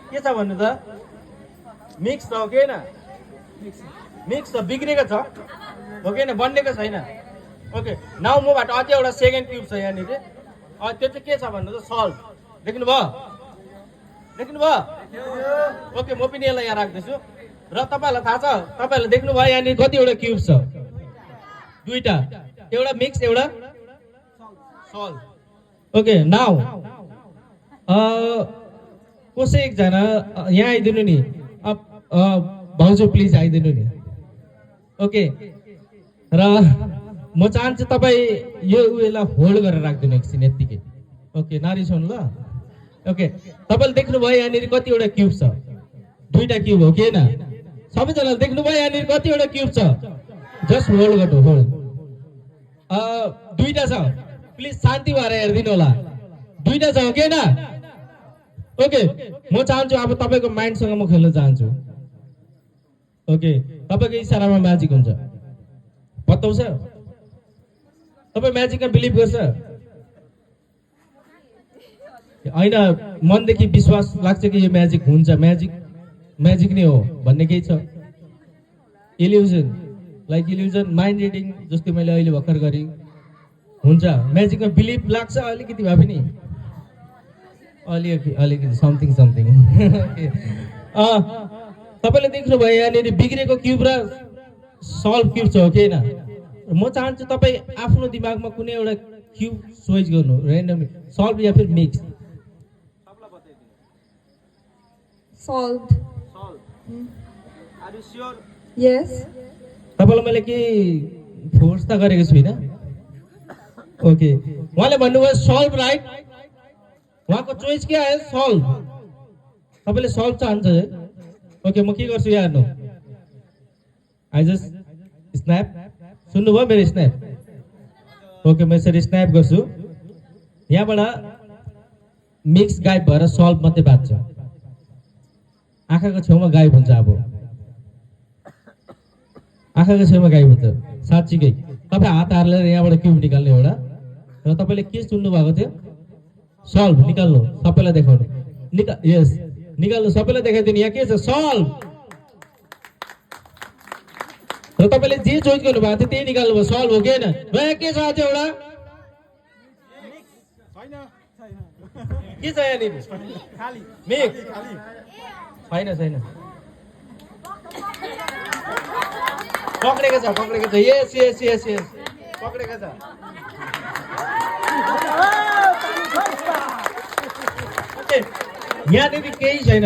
के छ भन्नु त मिक्स छ हो कि हैन मिक्स छ बिग्रेको छ हो कि हैन बन्नेको छैन ओके नाउ मबाट अझै एउटा सेकेन्ड क्युब छ यहाँनिर त्यो चाहिँ के छ भन्नु त सल्ट देख्नुभयो ओके म पनि यसलाई यहाँ राख्दैछु र तपाईँहरूलाई थाहा छ तपाईँहरूले देख्नुभयो यहाँनिर कतिवटा क्युब छ दुईटा एउटा मिक्स एउटा सल्ट ओके नाउ कसै एकजना यहाँ आइदिनु नि भाउजू प्लिज आइदिनु नि ओके र म चाहन्छु तपाईँ यो उयोलाई होल्ड गरेर राखिदिनु एकछिन यत्तिकै ओके नरिसाउनु ल ओके तपाईँले देख्नुभयो यहाँनिर कतिवटा क्युब छ दुईटा क्युब हो कि होइन सबैजनाले देख्नुभयो यहाँनिर कतिवटा क्युब छ जस्ट होल्ड गर्नु होल्ड दुईटा छ प्लिज शान्ति भएर हेरिदिनु होला दुईटा छ हो कि होइन ओके म चाहन्छु अब तपाईँको माइन्डसँग म खेल्न चाहन्छु ओके तपाईँको इसारामा म्याजिक हुन्छ पत्ताउँछ तपाईँ म्याजिकमा बिलिभ गर्छ होइन मनदेखि विश्वास लाग्छ कि यो म्याजिक हुन्छ म्याजिक नै हो भन्ने केही छ illusion like illusion mind reading जस्तै मैले अहिले भर्खर गरेँ हुन्छ म्याजिकमा बिलिभ लाग्छ अलिकति भए पनि अलिकति समथिङ तपाईँले देख्नुभयो यहाँनिर बिग्रेको क्युब र सल्भ क्युब छ हो कि होइन म चाहन्छु तपाईँ आफ्नो दिमागमा कुनै एउटा क्युब चोइस गर्नु ऱ्यान्डमली सल्भ या फिर mix Solved. Are you sure? Yes. तपाईँलाई मैले के फोर्स त गरेको छुइनँ ओके उहाँले भन्नुभयो सल्भ राइट उहाँको चोइस के आयो सल्भ तपाईँले सल्भ चाहन्छ है ओके म के गर्छु यहाँ हेर्नु आई जस्ट स्न्याप सुन्नुभयो मेरो स्न्याप ओके म यसरी स्न्याप गर्छु यहाँबाट मिक्स गायब भएर सल्भ मात्रै बाँच्छ आँखाको छेउमा गायब हुन्छ अब आँखाको छेउमा गायब हुन्छ साँच्चीकै तपाईँ हात हालेर यहाँबाट क्युब निकाल्ने एउटा र तपाईँले के सुन्नु भएको थियो सल्भ निकाल्नु सबैलाई देखाउनु यस निकाल्नु सबैलाई देखाइदिनु यहाँ के छ सल्भ र तपाईँले जे चोइस गर्नु भएको थियो त्यही निकाल्नु भयो सल्भ हो कि होइन र यहाँ के छ अझै एउटा के छ यहाँनिर मिक्स छैन पक्रेको छ यस पक्रेको छ यहाँनिर केही छैन